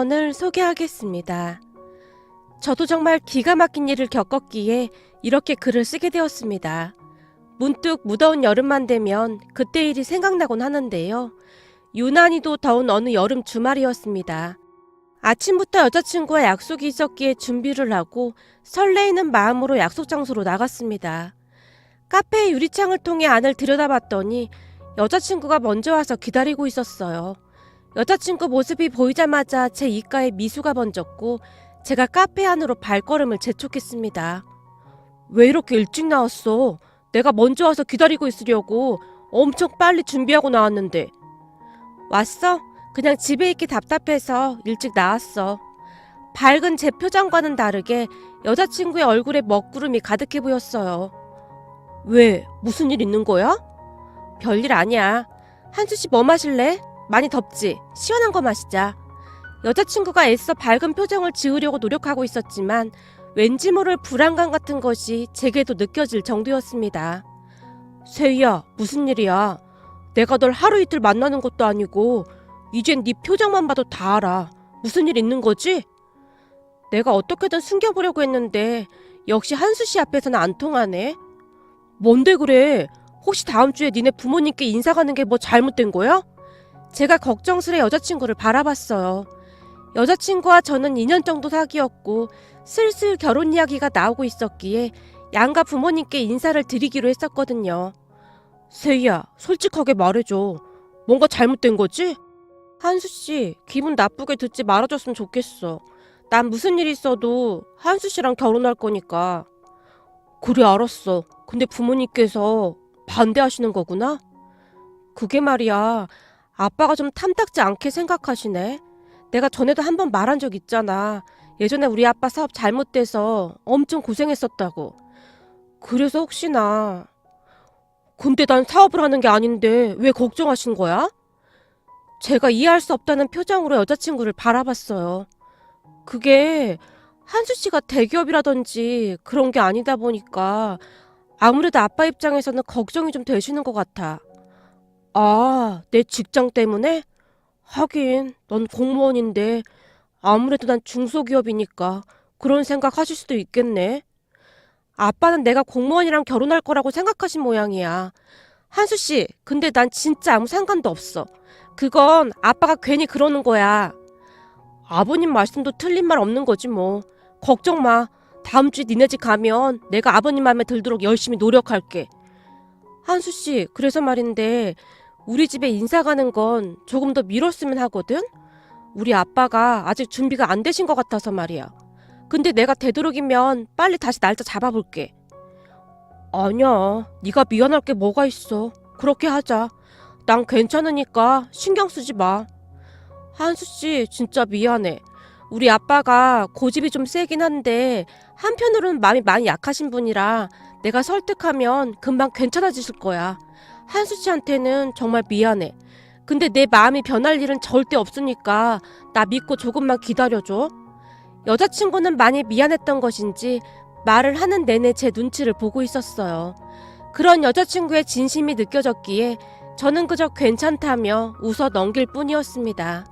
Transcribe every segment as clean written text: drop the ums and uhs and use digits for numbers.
사연을 소개하겠습니다. 저도 정말 기가 막힌 일을 겪었기에 이렇게 글을 쓰게 되었습니다. 문득 무더운 여름만 되면 그때 일이 생각나곤 하는데요. 유난히도 더운 어느 여름 주말이었습니다. 아침부터 여자친구와 약속이 있었기에 준비를 하고 설레이는 마음으로 약속 장소로 나갔습니다. 카페의 유리창을 통해 안을 들여다봤더니 여자친구가 먼저 와서 기다리고 있었어요. 여자친구 모습이 보이자마자 제 입가에 미소가 번졌고 제가 카페 안으로 발걸음을 재촉했습니다. 왜 이렇게 일찍 나왔어? 내가 먼저 와서 기다리고 있으려고 엄청 빨리 준비하고 나왔는데. 왔어? 그냥 집에 있기 답답해서 일찍 나왔어. 밝은 제 표정과는 다르게 여자친구의 얼굴에 먹구름이 가득해 보였어요. 왜? 무슨 일 있는 거야? 별일 아니야. 한수씨 뭐 마실래? 많이 덥지? 시원한 거 마시자. 여자친구가 애써 밝은 표정을 지으려고 노력하고 있었지만 왠지 모를 불안감 같은 것이 제게도 느껴질 정도였습니다. 세희야, 무슨 일이야? 내가 널 하루 이틀 만나는 것도 아니고 이젠 네 표정만 봐도 다 알아. 무슨 일 있는 거지? 내가 어떻게든 숨겨보려고 했는데 역시 한수씨 앞에서는 안 통하네. 뭔데 그래? 혹시 다음 주에 니네 부모님께 인사 가는 게 뭐 잘못된 거야? 제가 걱정스레 여자친구를 바라봤어요. 여자친구와 저는 2년 정도 사귀었고 슬슬 결혼 이야기가 나오고 있었기에 양가 부모님께 인사를 드리기로 했었거든요. 세희야, 솔직하게 말해줘. 뭔가 잘못된 거지? 한수씨, 기분 나쁘게 듣지 말아줬으면 좋겠어. 난 무슨 일 있어도 한수씨랑 결혼할 거니까. 그래, 알았어. 근데 부모님께서 반대하시는 거구나? 그게 말이야. 아빠가 좀 탐탁지 않게 생각하시네. 내가 전에도 한번 말한 적 있잖아. 예전에 우리 아빠 사업 잘못돼서 엄청 고생했었다고. 그래서 혹시나. 근데 난 사업을 하는 게 아닌데 왜 걱정하신 거야? 제가 이해할 수 없다는 표정으로 여자친구를 바라봤어요. 그게 한수 씨가 대기업이라든지 그런 게 아니다 보니까 아무래도 아빠 입장에서는 걱정이 좀 되시는 것 같아. 아, 내 직장 때문에? 하긴 넌 공무원인데 아무래도 난 중소기업이니까 그런 생각 하실 수도 있겠네. 아빠는 내가 공무원이랑 결혼할 거라고 생각하신 모양이야. 한수씨, 근데 난 진짜 아무 상관도 없어. 그건 아빠가 괜히 그러는 거야. 아버님 말씀도 틀린 말 없는 거지 뭐. 걱정 마. 다음 주에 니네 집 가면 내가 아버님 마음에 들도록 열심히 노력할게. 한수씨, 그래서 말인데 우리 집에 인사 가는 건 조금 더 미뤘으면 하거든? 우리 아빠가 아직 준비가 안 되신 것 같아서 말이야. 근데 내가 되도록이면 빨리 다시 날짜 잡아볼게. 아니야, 네가 미안할 게 뭐가 있어. 그렇게 하자. 난 괜찮으니까 신경 쓰지 마. 한수씨, 진짜 미안해. 우리 아빠가 고집이 좀 세긴 한데 한편으로는 마음이 많이 약하신 분이라 내가 설득하면 금방 괜찮아지실 거야. 한수씨한테는 정말 미안해. 근데 내 마음이 변할 일은 절대 없으니까 나 믿고 조금만 기다려줘. 여자친구는 많이 미안했던 것인지 말을 하는 내내 제 눈치를 보고 있었어요. 그런 여자친구의 진심이 느껴졌기에 저는 그저 괜찮다며 웃어 넘길 뿐이었습니다.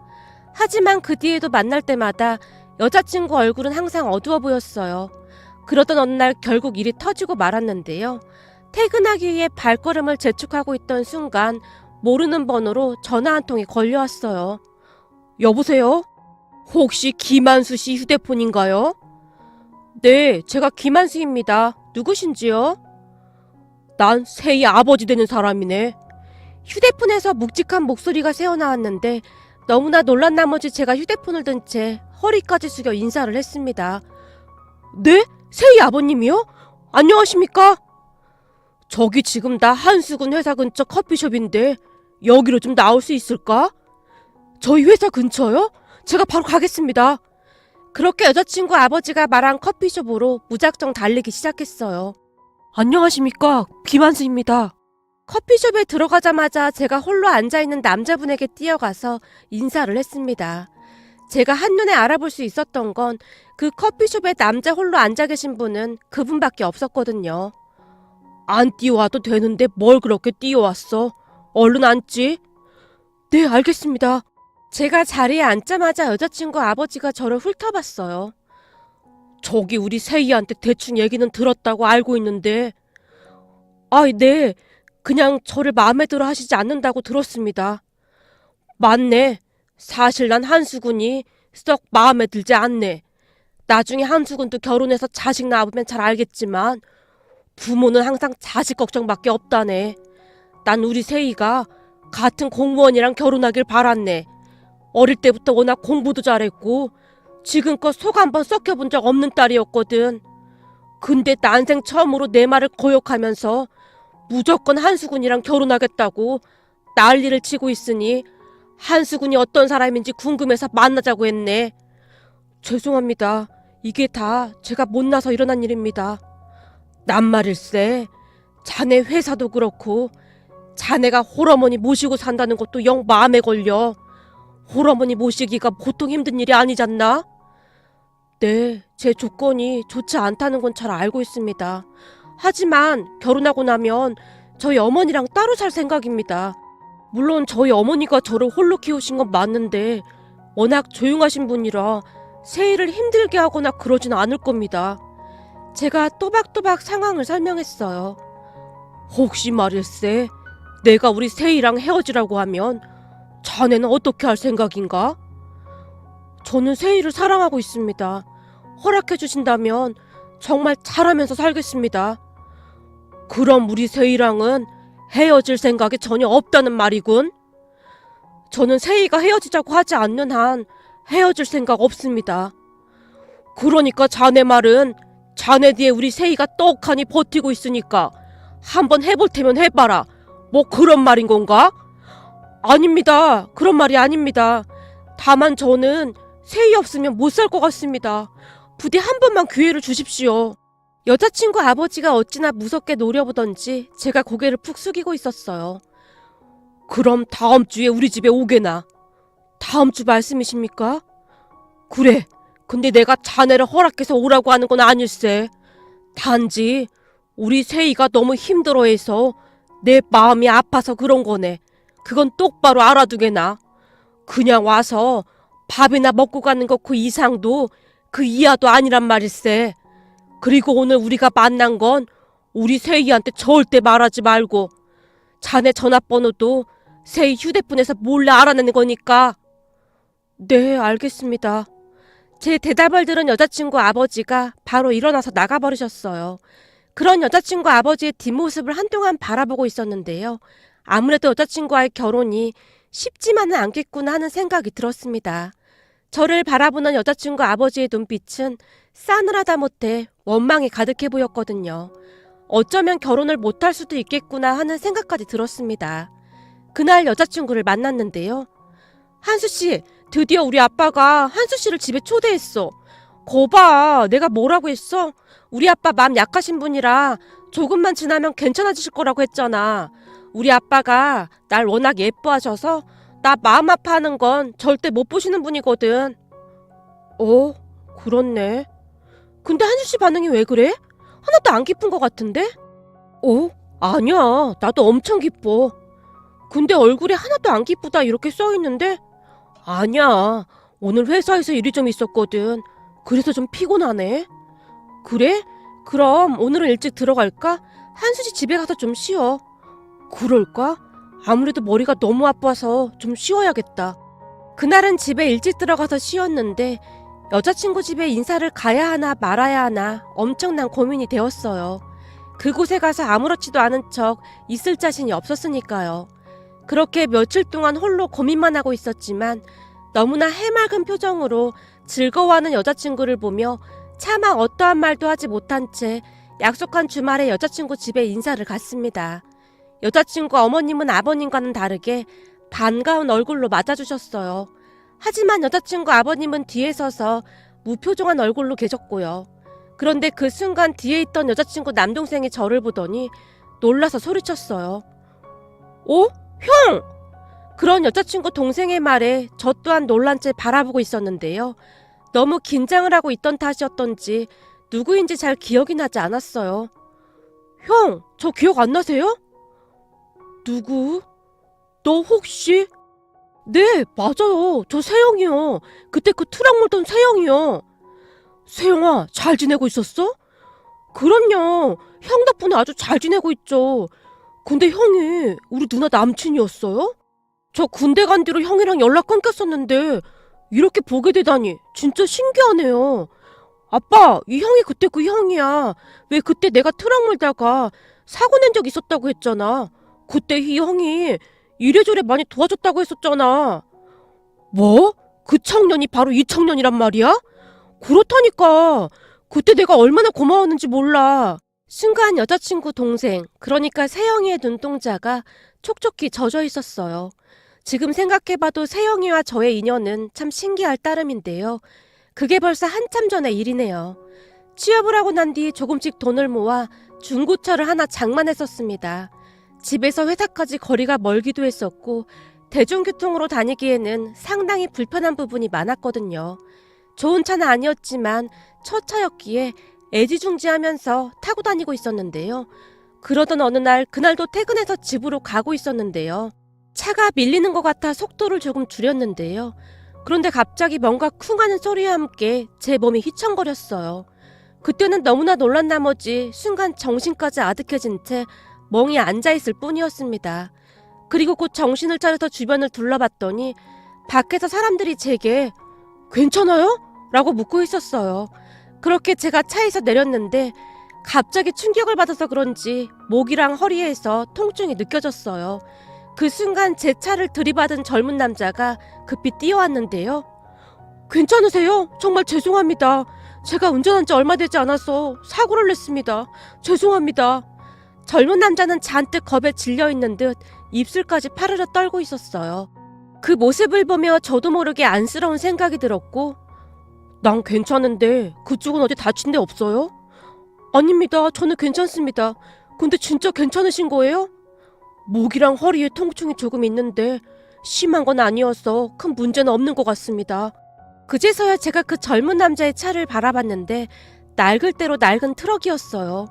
하지만 그 뒤에도 만날 때마다 여자친구 얼굴은 항상 어두워 보였어요. 그러던 어느 날 결국 일이 터지고 말았는데요. 퇴근하기 위해 발걸음을 재촉하고 있던 순간 모르는 번호로 전화 한 통이 걸려왔어요. 여보세요? 혹시 김한수 씨 휴대폰인가요? 네, 제가 김한수입니다. 누구신지요? 난 세희 아버지 되는 사람이네. 휴대폰에서 묵직한 목소리가 새어나왔는데 너무나 놀란 나머지 제가 휴대폰을 든 채 허리까지 숙여 인사를 했습니다. 네? 세희 아버님이요? 안녕하십니까? 저기 지금 나 한수군 회사 근처 커피숍인데 여기로 좀 나올 수 있을까? 저희 회사 근처요? 제가 바로 가겠습니다. 그렇게 여자친구 아버지가 말한 커피숍으로 무작정 달리기 시작했어요. 안녕하십니까, 김한수입니다. 커피숍에 들어가자마자 제가 홀로 앉아있는 남자분에게 뛰어가서 인사를 했습니다. 제가 한눈에 알아볼 수 있었던 건 그 커피숍에 남자 홀로 앉아 계신 분은 그분밖에 없었거든요. 안 뛰어와도 되는데 뭘 그렇게 뛰어왔어? 얼른 앉지? 네, 알겠습니다. 제가 자리에 앉자마자 여자친구 아버지가 저를 훑어봤어요. 저기 우리 세희한테 대충 얘기는 들었다고 알고 있는데. 네. 그냥 저를 마음에 들어 하시지 않는다고 들었습니다. 맞네. 사실 난 한수근이 썩 마음에 들지 않네. 나중에 한수근도 결혼해서 자식 낳으면 잘 알겠지만 부모는 항상 자식 걱정밖에 없다네. 난 우리 세희가 같은 공무원이랑 결혼하길 바랐네. 어릴 때부터 워낙 공부도 잘했고 지금껏 속 한번 썩혀본 적 없는 딸이었거든. 근데 난생 처음으로 내 말을 거역하면서 무조건 한수근이랑 결혼하겠다고 난리를 치고 있으니 한수근이 어떤 사람인지 궁금해서 만나자고 했네. 죄송합니다. 이게 다 제가 못나서 일어난 일입니다. 낱말일세. 자네 회사도 그렇고 자네가 홀어머니 모시고 산다는 것도 영 마음에 걸려. 홀어머니 모시기가 보통 힘든 일이 아니잖나? 네, 제 조건이 좋지 않다는 건 잘 알고 있습니다. 하지만 결혼하고 나면 저희 어머니랑 따로 살 생각입니다. 물론 저희 어머니가 저를 홀로 키우신 건 맞는데 워낙 조용하신 분이라 세희를 힘들게 하거나 그러진 않을 겁니다. 제가 또박또박 상황을 설명했어요. 혹시 말일세, 내가 우리 세희랑 헤어지라고 하면 자네는 어떻게 할 생각인가? 저는 세희를 사랑하고 있습니다. 허락해 주신다면 정말 잘하면서 살겠습니다. 그럼 우리 세희랑은 헤어질 생각이 전혀 없다는 말이군. 저는 세희가 헤어지자고 하지 않는 한 헤어질 생각 없습니다. 그러니까 자네 말은 자네 뒤에 우리 세희가 떡하니 버티고 있으니까 한번 해볼 테면 해봐라. 뭐 그런 말인 건가? 아닙니다. 그런 말이 아닙니다. 다만 저는 세희 없으면 못 살 것 같습니다. 부디 한 번만 기회를 주십시오. 여자친구 아버지가 어찌나 무섭게 노려보던지 제가 고개를 푹 숙이고 있었어요. 그럼 다음 주에 우리 집에 오게나. 다음 주 말씀이십니까? 그래. 근데 내가 자네를 허락해서 오라고 하는 건 아닐세. 단지 우리 세희가 너무 힘들어해서 내 마음이 아파서 그런 거네. 그건 똑바로 알아두게나. 그냥 와서 밥이나 먹고 가는 거 그 이상도 그 이하도 아니란 말일세. 그리고 오늘 우리가 만난 건 우리 세희한테 절대 말하지 말고 자네 전화번호도 세희 휴대폰에서 몰래 알아내는 거니까. 네, 알겠습니다. 제 대답을 들은 여자친구 아버지가 바로 일어나서 나가버리셨어요. 그런 여자친구 아버지의 뒷모습을 한동안 바라보고 있었는데요. 아무래도 여자친구와의 결혼이 쉽지만은 않겠구나 하는 생각이 들었습니다. 저를 바라보는 여자친구 아버지의 눈빛은 싸늘하다 못해 원망이 가득해 보였거든요. 어쩌면 결혼을 못할 수도 있겠구나 하는 생각까지 들었습니다. 그날 여자친구를 만났는데요. 한수씨, 드디어 우리 아빠가 한수씨를 집에 초대했어. 거봐, 내가 뭐라고 했어? 우리 아빠 마음 약하신 분이라 조금만 지나면 괜찮아지실 거라고 했잖아. 우리 아빠가 날 워낙 예뻐하셔서 나 마음 아파하는 건 절대 못 보시는 분이거든. 그렇네. 근데 한수씨 반응이 왜 그래? 하나도 안 기쁜 것 같은데? 아니야. 나도 엄청 기뻐. 근데 얼굴에 하나도 안 기쁘다 이렇게 써있는데? 아니야. 오늘 회사에서 일이 좀 있었거든. 그래서 좀 피곤하네. 그래? 그럼 오늘은 일찍 들어갈까? 한수씨 집에 가서 좀 쉬어. 그럴까? 아무래도 머리가 너무 아파서 좀 쉬어야겠다. 그날은 집에 일찍 들어가서 쉬었는데 여자친구 집에 인사를 가야 하나 말아야 하나 엄청난 고민이 되었어요. 그곳에 가서 아무렇지도 않은 척 있을 자신이 없었으니까요. 그렇게 며칠 동안 홀로 고민만 하고 있었지만 너무나 해맑은 표정으로 즐거워하는 여자친구를 보며 차마 어떠한 말도 하지 못한 채 약속한 주말에 여자친구 집에 인사를 갔습니다. 여자친구 어머님은 아버님과는 다르게 반가운 얼굴로 맞아주셨어요. 하지만 여자친구 아버님은 뒤에 서서 무표정한 얼굴로 계셨고요. 그런데 그 순간 뒤에 있던 여자친구 남동생이 저를 보더니 놀라서 소리쳤어요. 형! 그런 여자친구 동생의 말에 저 또한 놀란 채 바라보고 있었는데요. 너무 긴장을 하고 있던 탓이었던지 누구인지 잘 기억이 나지 않았어요. 형, 저 기억 안 나세요? 누구? 너 혹시? 네, 맞아요. 저 세영이요. 그때 그 트럭 몰던 세영이요. 세영아, 잘 지내고 있었어? 그럼요. 형 덕분에 아주 잘 지내고 있죠. 근데 형이 우리 누나 남친이었어요? 저 군대 간 뒤로 형이랑 연락 끊겼었는데 이렇게 보게 되다니 진짜 신기하네요. 아빠, 이 형이 그때 그 형이야. 왜 그때 내가 트럭 몰다가 사고 낸 적 있었다고 했잖아. 그때 이 형이 이래저래 많이 도와줬다고 했었잖아. 뭐? 그 청년이 바로 이 청년이란 말이야? 그렇다니까. 그때 내가 얼마나 고마웠는지 몰라. 순간 여자친구 동생, 그러니까 세영이의 눈동자가 촉촉히 젖어 있었어요. 지금 생각해봐도 세영이와 저의 인연은 참 신기할 따름인데요. 그게 벌써 한참 전의 일이네요. 취업을 하고 난 뒤 조금씩 돈을 모아 중고차를 하나 장만했었습니다. 집에서 회사까지 거리가 멀기도 했었고 대중교통으로 다니기에는 상당히 불편한 부분이 많았거든요. 좋은 차는 아니었지만 첫 차였기에 애지중지하면서 타고 다니고 있었는데요. 그러던 어느 날 그날도 퇴근해서 집으로 가고 있었는데요. 차가 밀리는 것 같아 속도를 조금 줄였는데요. 그런데 갑자기 뭔가 쿵 하는 소리와 함께 제 몸이 휘청거렸어요. 그때는 너무나 놀란 나머지 순간 정신까지 아득해진 채 멍이 앉아있을 뿐이었습니다. 그리고 곧 정신을 차려서 주변을 둘러봤더니 밖에서 사람들이 제게 괜찮아요? 라고 묻고 있었어요. 그렇게 제가 차에서 내렸는데 갑자기 충격을 받아서 그런지 목이랑 허리에서 통증이 느껴졌어요. 그 순간 제 차를 들이받은 젊은 남자가 급히 뛰어왔는데요. 괜찮으세요? 정말 죄송합니다. 제가 운전한 지 얼마 되지 않아서 사고를 냈습니다. 죄송합니다. 젊은 남자는 잔뜩 겁에 질려있는 듯 입술까지 파르르 떨고 있었어요. 그 모습을 보며 저도 모르게 안쓰러운 생각이 들었고 난 괜찮은데 그쪽은 어디 다친 데 없어요? 아닙니다. 저는 괜찮습니다. 근데 진짜 괜찮으신 거예요? 목이랑 허리에 통증이 조금 있는데 심한 건 아니어서 큰 문제는 없는 것 같습니다. 그제서야 제가 그 젊은 남자의 차를 바라봤는데 낡을 대로 낡은 트럭이었어요.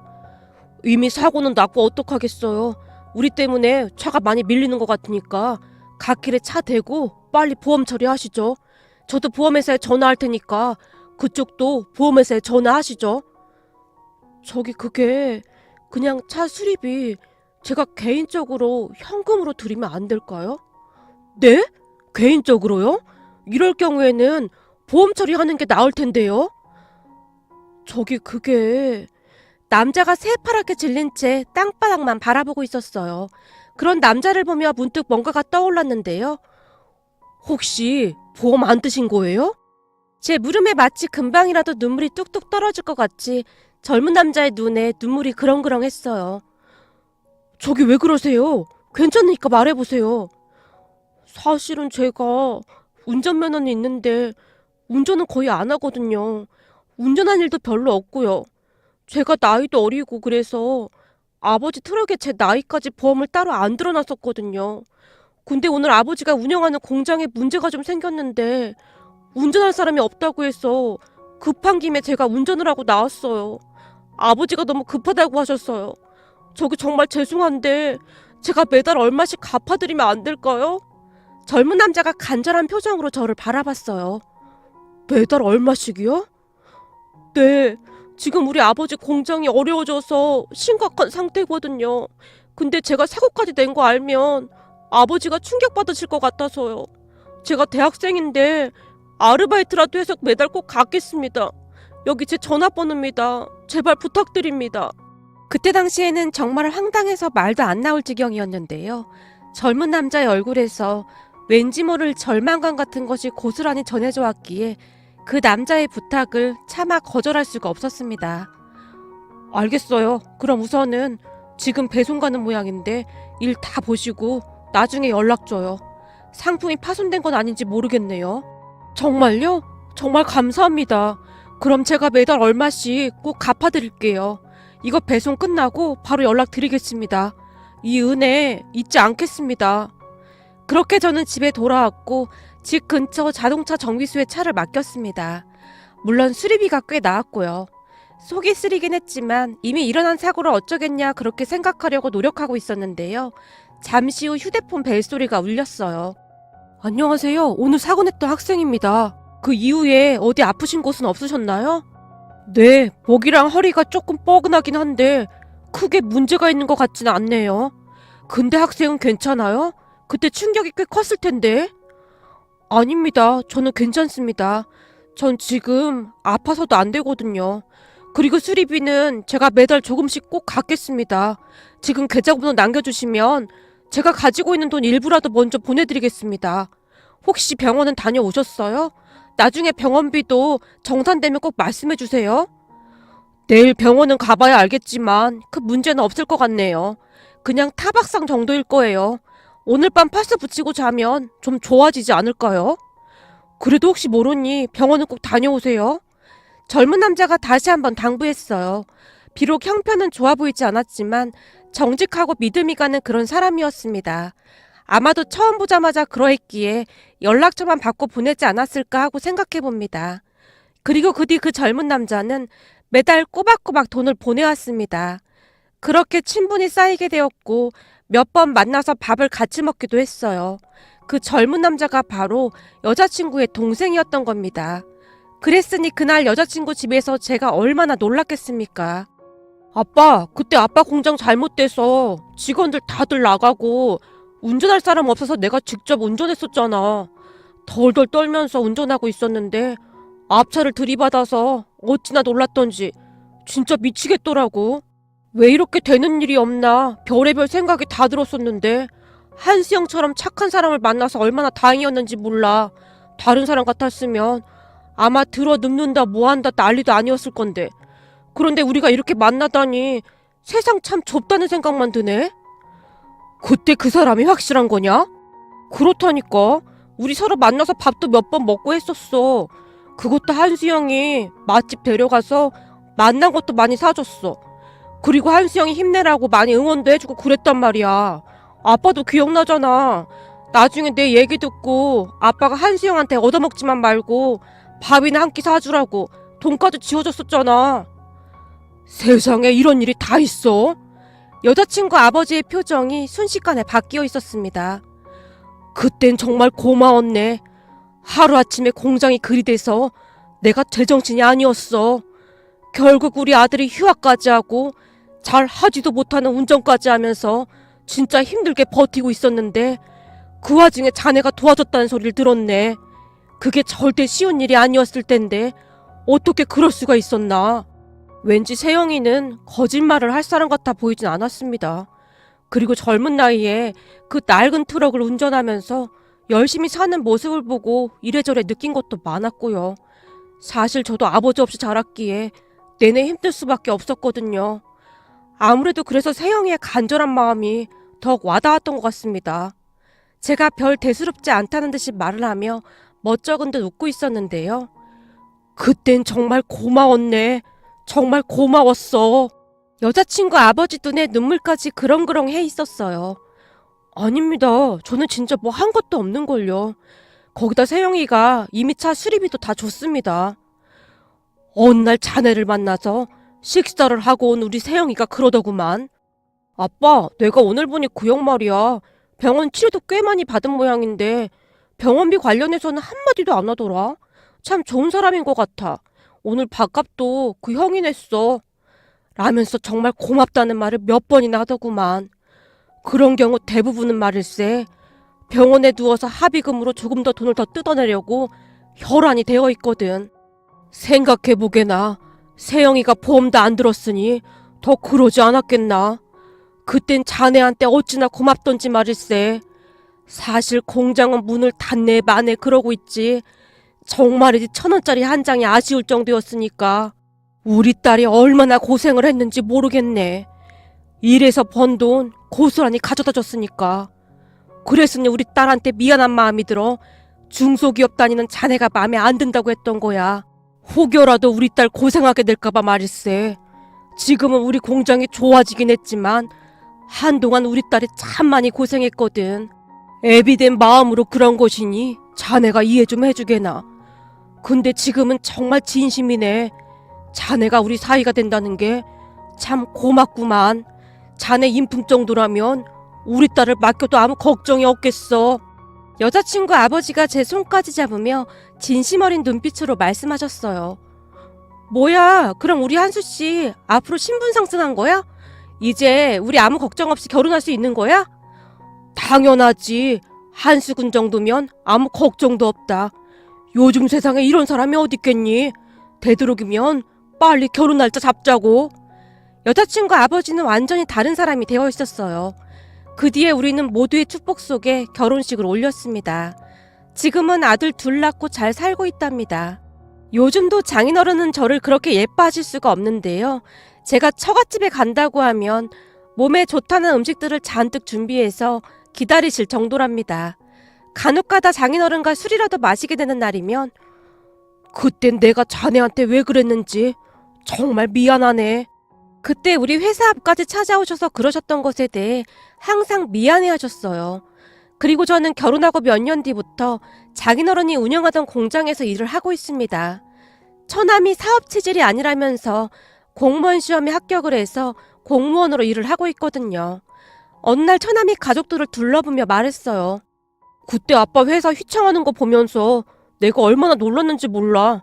이미 사고는 났고 어떡하겠어요. 우리 때문에 차가 많이 밀리는 것 같으니까 갓길에 차 대고 빨리 보험 처리하시죠. 저도 보험회사에 전화할 테니까 그쪽도 보험회사에 전화하시죠. 저기 그게 그냥 차 수리비 제가 개인적으로 현금으로 드리면 안 될까요? 네? 개인적으로요? 이럴 경우에는 보험 처리하는 게 나을 텐데요. 저기 그게 남자가 새파랗게 질린 채 땅바닥만 바라보고 있었어요. 그런 남자를 보며 문득 뭔가가 떠올랐는데요. 혹시 보험 안 드신 거예요? 제 물음에 마치 금방이라도 눈물이 뚝뚝 떨어질 것 같이 젊은 남자의 눈에 눈물이 그렁그렁했어요. 저기 왜 그러세요? 괜찮으니까 말해보세요. 사실은 제가 운전면허는 있는데 운전은 거의 안 하거든요. 운전한 일도 별로 없고요. 제가 나이도 어리고 그래서 아버지 트럭에 제 나이까지 보험을 따로 안 들어놨었거든요. 근데 오늘 아버지가 운영하는 공장에 문제가 좀 생겼는데 운전할 사람이 없다고 해서 급한 김에 제가 운전을 하고 나왔어요. 아버지가 너무 급하다고 하셨어요. 저기 정말 죄송한데 제가 매달 얼마씩 갚아드리면 안 될까요? 젊은 남자가 간절한 표정으로 저를 바라봤어요. 매달 얼마씩이요? 네, 지금 우리 아버지 공장이 어려워져서 심각한 상태거든요. 근데 제가 사고까지 낸 거 알면 아버지가 충격받으실 것 같아서요. 제가 대학생인데 아르바이트라도 해서 매달 꼭 갚겠습니다. 여기 제 전화번호입니다. 제발 부탁드립니다. 그때 당시에는 정말 황당해서 말도 안 나올 지경이었는데요. 젊은 남자의 얼굴에서 왠지 모를 절망감 같은 것이 고스란히 전해져 왔기에 그 남자의 부탁을 차마 거절할 수가 없었습니다. 알겠어요. 그럼 우선은 지금 배송 가는 모양인데 일 다 보시고 나중에 연락 줘요. 상품이 파손된 건 아닌지 모르겠네요. 정말요? 정말 감사합니다. 그럼 제가 매달 얼마씩 꼭 갚아드릴게요. 이거 배송 끝나고 바로 연락드리겠습니다. 이 은혜 잊지 않겠습니다. 그렇게 저는 집에 돌아왔고 집 근처 자동차 정비소에 차를 맡겼습니다. 물론 수리비가 꽤 나왔고요. 속이 쓰리긴 했지만 이미 일어난 사고를 어쩌겠냐 그렇게 생각하려고 노력하고 있었는데요. 잠시 후 휴대폰 벨소리가 울렸어요. 안녕하세요. 오늘 사고 냈던 학생입니다. 그 이후에 어디 아프신 곳은 없으셨나요? 네, 목이랑 허리가 조금 뻐근하긴 한데 크게 문제가 있는 것 같지는 않네요. 근데 학생은 괜찮아요? 그때 충격이 꽤 컸을 텐데. 아닙니다. 저는 괜찮습니다. 전 지금 아파서도 안 되거든요. 그리고 수리비는 제가 매달 조금씩 꼭 갚겠습니다. 지금 계좌번호 남겨주시면 제가 가지고 있는 돈 일부라도 먼저 보내드리겠습니다. 혹시 병원은 다녀오셨어요? 나중에 병원비도 정산되면 꼭 말씀해주세요. 내일 병원은 가봐야 알겠지만 그 문제는 없을 것 같네요. 그냥 타박상 정도일 거예요. 오늘 밤 파스 붙이고 자면 좀 좋아지지 않을까요? 그래도 혹시 모르니 병원은 꼭 다녀오세요. 젊은 남자가 다시 한번 당부했어요. 비록 형편은 좋아 보이지 않았지만 정직하고 믿음이 가는 그런 사람이었습니다. 아마도 처음 보자마자 그러했기에 연락처만 받고 보내지 않았을까 하고 생각해 봅니다. 그리고 그 뒤 그 젊은 남자는 매달 꼬박꼬박 돈을 보내왔습니다. 그렇게 친분이 쌓이게 되었고 몇 번 만나서 밥을 같이 먹기도 했어요. 그 젊은 남자가 바로 여자친구의 동생이었던 겁니다. 그랬으니 그날 여자친구 집에서 제가 얼마나 놀랐겠습니까? 아빠, 그때 아빠 공장 잘못돼서 직원들 다들 나가고 운전할 사람 없어서 내가 직접 운전했었잖아. 덜덜 떨면서 운전하고 있었는데 앞차를 들이받아서 어찌나 놀랐던지 진짜 미치겠더라고. 왜 이렇게 되는 일이 없나 별의별 생각이 다 들었었는데 한수영처럼 착한 사람을 만나서 얼마나 다행이었는지 몰라. 다른 사람 같았으면 아마 들어 눕는다 뭐한다 난리도 아니었을 건데. 그런데 우리가 이렇게 만나다니 세상 참 좁다는 생각만 드네. 그때 그 사람이 확실한 거냐? 그렇다니까. 우리 서로 만나서 밥도 몇 번 먹고 했었어. 그것도 한수영이 맛집 데려가서 만난 것도 많이 사줬어. 그리고 한수영이 힘내라고 많이 응원도 해주고 그랬단 말이야. 아빠도 기억나잖아. 나중에 내 얘기 듣고 아빠가 한수영한테 얻어먹지만 말고 밥이나 한 끼 사주라고 돈까지 지어줬었잖아. 세상에 이런 일이 다 있어? 여자친구 아버지의 표정이 순식간에 바뀌어 있었습니다. 그땐 정말 고마웠네. 하루아침에 공장이 그리 돼서 내가 제정신이 아니었어. 결국 우리 아들이 휴학까지 하고 잘 하지도 못하는 운전까지 하면서 진짜 힘들게 버티고 있었는데 그 와중에 자네가 도와줬다는 소리를 들었네. 그게 절대 쉬운 일이 아니었을 텐데 어떻게 그럴 수가 있었나. 왠지 세영이는 거짓말을 할 사람 같아 보이진 않았습니다. 그리고 젊은 나이에 그 낡은 트럭을 운전하면서 열심히 사는 모습을 보고 이래저래 느낀 것도 많았고요. 사실 저도 아버지 없이 자랐기에 내내 힘들 수밖에 없었거든요. 아무래도 그래서 세영이의 간절한 마음이 더욱 와닿았던 것 같습니다. 제가 별 대수롭지 않다는 듯이 말을 하며 멋쩍은 듯 웃고 있었는데요. 그땐 정말 고마웠네. 정말 고마웠어. 여자친구 아버지 눈에 눈물까지 그렁그렁 해 있었어요. 아닙니다. 저는 진짜 뭐 한 것도 없는걸요. 거기다 세영이가 이미 차 수리비도 다 줬습니다. 어느 날 자네를 만나서 식사를 하고 온 우리 세영이가 그러더구만. 아빠, 내가 오늘 보니 그 형 말이야. 병원 치료도 꽤 많이 받은 모양인데 병원비 관련해서는 한마디도 안 하더라. 참 좋은 사람인 것 같아. 오늘 밥값도 그 형이 냈어. 라면서 정말 고맙다는 말을 몇 번이나 하더구만. 그런 경우 대부분은 말일세. 병원에 누워서 합의금으로 조금 더 돈을 더 뜯어내려고 혈안이 되어 있거든. 생각해보게나. 세영이가 보험도 안 들었으니 더 그러지 않았겠나. 그땐 자네한테 어찌나 고맙던지 말일세. 사실 공장은 문을 닫네 마네 그러고 있지. 정말이지 1,000원짜리 한 장이 아쉬울 정도였으니까. 우리 딸이 얼마나 고생을 했는지 모르겠네. 일해서 번 돈 고스란히 가져다 줬으니까. 그랬으니 우리 딸한테 미안한 마음이 들어 중소기업 다니는 자네가 마음에 안 든다고 했던 거야. 혹여라도 우리 딸 고생하게 될까봐 말일세. 지금은 우리 공장이 좋아지긴 했지만 한동안 우리 딸이 참 많이 고생했거든. 애비된 마음으로 그런 것이니 자네가 이해 좀 해주게나. 근데 지금은 정말 진심이네. 자네가 우리 사이가 된다는 게 참 고맙구만. 자네 인품 정도라면 우리 딸을 맡겨도 아무 걱정이 없겠어. 여자친구 아버지가 제 손까지 잡으며 진심 어린 눈빛으로 말씀하셨어요. 뭐야, 그럼 우리 한수씨 앞으로 신분 상승한 거야? 이제 우리 아무 걱정 없이 결혼할 수 있는 거야? 당연하지. 한수군 정도면 아무 걱정도 없다. 요즘 세상에 이런 사람이 어딨겠니? 되도록이면 빨리 결혼 날짜 잡자고. 여자친구 아버지는 완전히 다른 사람이 되어 있었어요. 그 뒤에 우리는 모두의 축복 속에 결혼식을 올렸습니다. 지금은 아들 둘 낳고 잘 살고 있답니다. 요즘도 장인어른은 저를 그렇게 예뻐하실 수가 없는데요. 제가 처갓집에 간다고 하면 몸에 좋다는 음식들을 잔뜩 준비해서 기다리실 정도랍니다. 간혹가다 장인어른과 술이라도 마시게 되는 날이면 그땐 내가 자네한테 왜 그랬는지 정말 미안하네. 그때 우리 회사 앞까지 찾아오셔서 그러셨던 것에 대해 항상 미안해 하셨어요. 그리고 저는 결혼하고 몇 년 뒤부터 장인어른이 운영하던 공장에서 일을 하고 있습니다. 처남이 사업 체질이 아니라면서 공무원 시험에 합격을 해서 공무원으로 일을 하고 있거든요. 어느 날 처남이 가족들을 둘러보며 말했어요. 그때 아빠 회사 휘청하는 거 보면서 내가 얼마나 놀랐는지 몰라.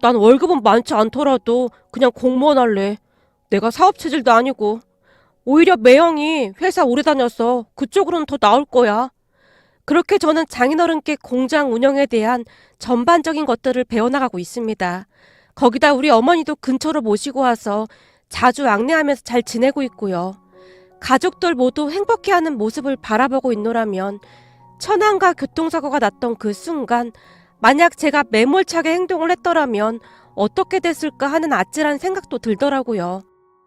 난 월급은 많지 않더라도 그냥 공무원 할래. 내가 사업 체질도 아니고. 오히려 매형이 회사 오래 다녀서 그쪽으로는 더 나을 거야. 그렇게 저는 장인어른께 공장 운영에 대한 전반적인 것들을 배워나가고 있습니다. 거기다 우리 어머니도 근처로 모시고 와서 자주 안내하면서 잘 지내고 있고요. 가족들 모두 행복해하는 모습을 바라보고 있노라면 천안과 교통사고가 났던 그 순간 만약 제가 매몰차게 행동을 했더라면 어떻게 됐을까 하는 아찔한 생각도 들더라고요.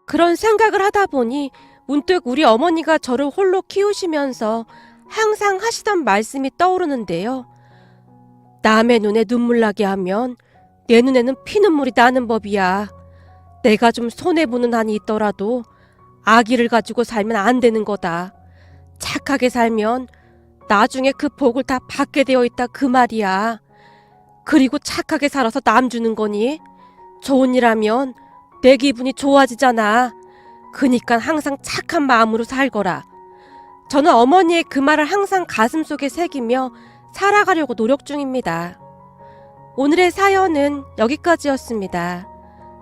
그런 생각을 하다 보니 문득 우리 어머니가 저를 홀로 키우시면서 항상 하시던 말씀이 떠오르는데요. 남의 눈에 눈물 나게 하면 내 눈에는 피눈물이 나는 법이야. 내가 좀 손해보는 한이 있더라도 아기를 가지고 살면 안 되는 거다. 착하게 살면 나중에 그 복을 다 받게 되어 있다 그 말이야. 그리고 착하게 살아서 남 주는 거니? 좋은 일 하면 내 기분이 좋아지잖아. 그니까 항상 착한 마음으로 살거라. 저는 어머니의 그 말을 항상 가슴속에 새기며 살아가려고 노력 중입니다. 오늘의 사연은 여기까지였습니다.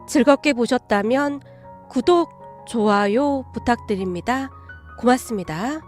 즐겁게 보셨다면 구독, 좋아요 부탁드립니다. 고맙습니다.